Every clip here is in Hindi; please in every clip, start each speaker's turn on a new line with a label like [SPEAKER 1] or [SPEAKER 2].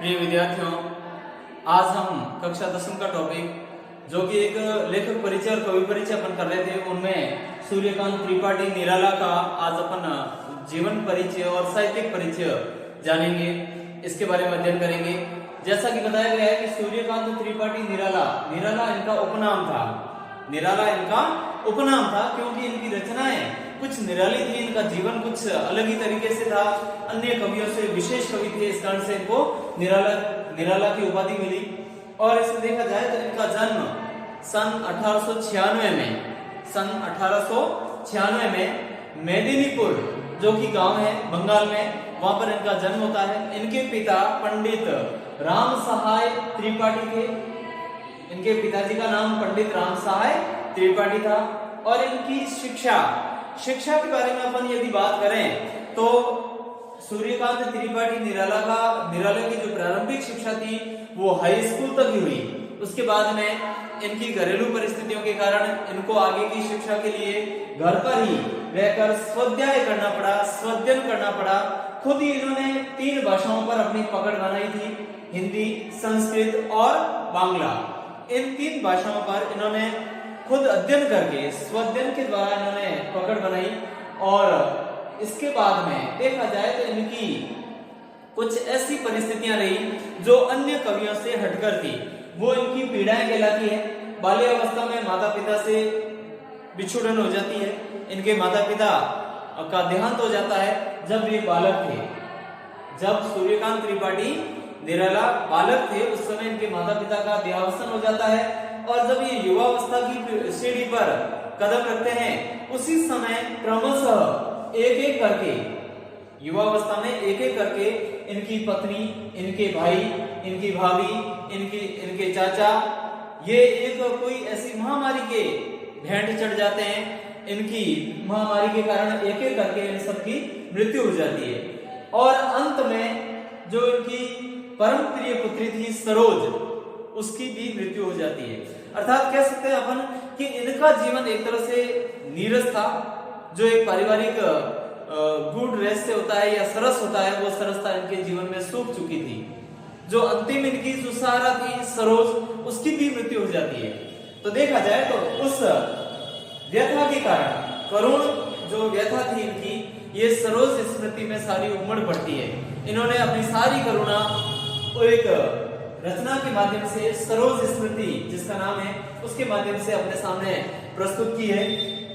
[SPEAKER 1] प्रिय विद्यार्थियों, आज हम कक्षा 10वीं का टॉपिक जो कि एक लेखक परिचय और कवि परिचय अपन कर रहे थे, उनमें सूर्यकांत त्रिपाठी निराला का आज अपन जीवन परिचय और साहित्यिक परिचय जानेंगे। इसके बारे में अध्ययन करेंगे। जैसा कि बताया गया है कि सूर्यकांत त्रिपाठी निराला इनका उपनाम था। निराला इनका उपनाम था क्योंकि इनकी रचनाएं कुछ निराली थी, इनका जीवन कुछ अलग ही तरीके से था, अन्य कवियों से विशेष कवि थे, इस कारण से इनको निराला की उपाधि मिली। और इसमें देखा जाए तो इनका जन्म सन 1896 में मेदिनीपुर जो कि गांव है बंगाल में, वहां पर इनका जन्म होता है। इनके पिता पंडित राम सहाय त्रिपाठी थे। इनके पिताजी का नाम पंडित राम सहाय त्रिपाठी था। और इनकी शिक्षा के बारे में अपन यदि बात करें तो सूर्यकांत त्रिपाठी निराला की जो प्रारंभिक शिक्षा थी वो हाई स्कूल तक ही हुई। उसके बाद में इनकी घरेलू परिस्थितियों के कारण इनको आगे की शिक्षा के लिए घर पर ही रहकर स्वाध्याय करना पड़ा। खुद ही इन्होंने 3 भाषाओं पर अपनी पकड़ बनाई थी, हिंदी, संस्कृत और बांग्ला। इन 3 भाषाओं पर इन्होंने खुद अध्ययन करके स्वाध्ययन के द्वारा इन्होंने पकड़ बनाई। और इसके बाद में देखा जाए तो इनकी कुछ ऐसी परिस्थितियां रही जो अन्य कवियों से हटकर थी, वो इनकी पीड़ाएं कहलाती है। बाल्यावस्था में माता पिता से बिछुड़न हो जाती है। इनके माता पिता का देहांत हो जाता है जब ये बालक थे। जब सूर्यकांत त्रिपाठी निराला बालक थे उस समय इनके माता पिता का देहावसान हो जाता है। और जब ये युवावस्था की सीढ़ी पर कदम रखते हैं उसी समय क्रमशः एक करके युवावस्था में एक करके इनकी पत्नी, इनके भाई, इनकी भाभी, इनके चाचा, ये एक कोई ऐसी महामारी के भेंट चढ़ जाते हैं। इनकी महामारी के कारण एक करके इन सबकी मृत्यु हो जाती है। और अंत में जो इनकी परम प्रिय पुत्री थी सरोज, उसकी भी मृत्यु हो जाती है। अर्थात कह सकते हैं अपन कि इनका जीवन एक तरह से नीरस था। जो एक पारिवारिक गुड रहस्य होता है या सरस होता है, वो सरसता इनके जीवन में सूख चुकी थी। जो अंतिम इनकी जो सहारा थी सरोज, उसकी भी मृत्यु हो जाती है। तो देखा जाए तो उस व्यथा के कारण, करुण जो व्यथा थी इनकी, ये सरोज स्मृति में सारी उमड़ पड़ती है। इन्होंने अपनी सारी करुणा एक रचना के माध्यम से सरोज स्मृति जिसका नाम है उसके माध्यम से अपने सामने प्रस्तुत की है।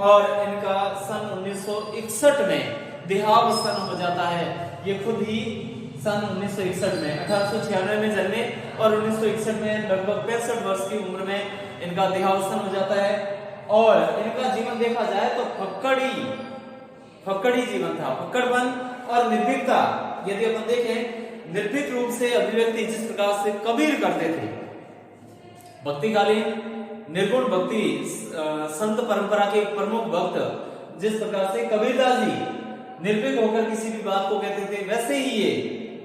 [SPEAKER 1] और इनका सन 1961 में देहावसान हो जाता है। ये खुद ही सन 1961 में 1896 में जन्मे और 1961 में लगभग 65 वर्ष की उम्र में इनका देहावसान हो जाता है। और इनका जीवन देखा जाए तो फक्कड़ी जीवन था। फक्कड़पन और निर्भीकता, यदि अपन देखें, निर्भीक रूप से अभिव्यक्ति जिस प्रकार से कबीर करते थे, भक्तिकालीन निर्गुण भक्ति संत परंपरा के प्रमुख भक्त जिस प्रकार से कबीरदास जी निर्भीक होकर किसी भी बात को कहते थे, वैसे ही ये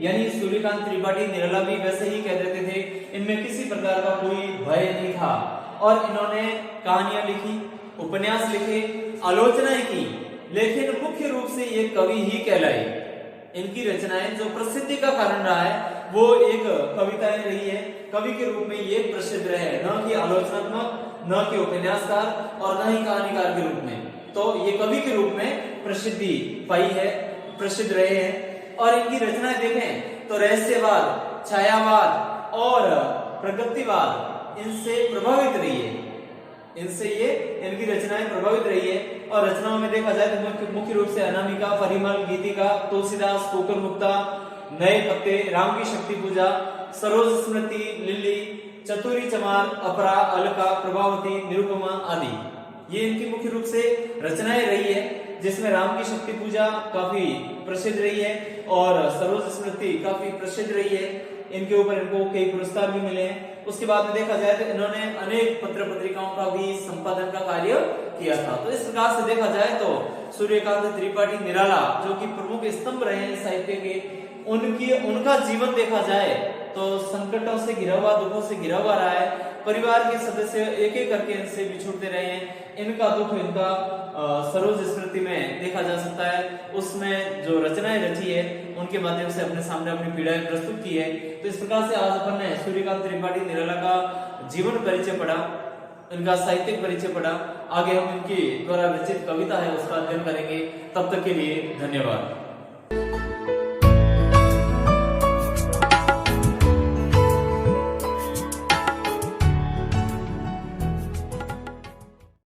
[SPEAKER 1] यानी सूर्यकांत त्रिपाठी निराला भी वैसे ही कह देते थे। इनमें किसी प्रकार का कोई भय नहीं था। और इन्होंने कहानियां लिखी, उपन्यास लिखे, आलोचनाएं की, लेकिन मुख्य रूप से ये कवि ही कहलाए। इनकी रचनाएं जो प्रसिद्धि का कारण रहा है वो एक कविताएं रही है। कवि के रूप में ये प्रसिद्ध रहे, न कि आलोचनात्मक, न कि उपन्यासकार और न ही कहानीकार के रूप में। तो ये कवि के रूप में प्रसिद्धि पाई है, प्रसिद्ध रहे हैं। और इनकी रचनाएं देखें तो रहस्यवाद, छायावाद और प्रगतिवाद इनसे प्रभावित रही है। इनकी रचनाएं प्रभावित रही है। और रचनाओं में देखा जाए तो मुख्य रूप से अनामिका, परिमल, गीतिका, तुलसीदास, कोकिल मुक्ता, नए पत्ते, राम की शक्ति पूजा, सरोज स्मृति, लिली, चतुरी चमार, अपरा, अलका, प्रभावती, निरुपमा आदि ये इनकी मुख्य रूप से रचनाएं रही है, जिसमें राम की शक्ति पूजा काफी प्रसिद्ध रही है और सरोज स्मृति काफी प्रसिद्ध रही है। इनके ऊपर इनको कई पुरस्कार भी मिले हैं। उसके बाद में देखा जाए तो इन्होंने अनेक पत्र पत्रिकाओं का भी संपादन का कार्य किया था। तो इस प्रकार से देखा जाए तो सूर्यकांत त्रिपाठी निराला जो कि प्रमुख स्तंभ रहे हैं साहित्य के, उनका जीवन देखा जाए तो संकटों से घिरा हुआ, दुखों से घिरा हुआ रहा है। परिवार के सदस्य एक एक करके इनसे बिछुड़ते रहे हैं। इनका दुख, इनका सरोज स्मृति में देखा जा सकता है। उसमें जो रचनाएं रची है उनके माध्यम से अपने सामने अपनी पीड़ाएं प्रस्तुत की है। तो इस प्रकार से आज अपन ने सूर्यकांत त्रिपाठी निराला का जीवन परिचय पढ़ा, इनका साहित्यिक परिचय पढ़ा। आगे हम इनकी द्वारा रचित कविता है उसका अध्ययन करेंगे। तब तक के लिए धन्यवाद।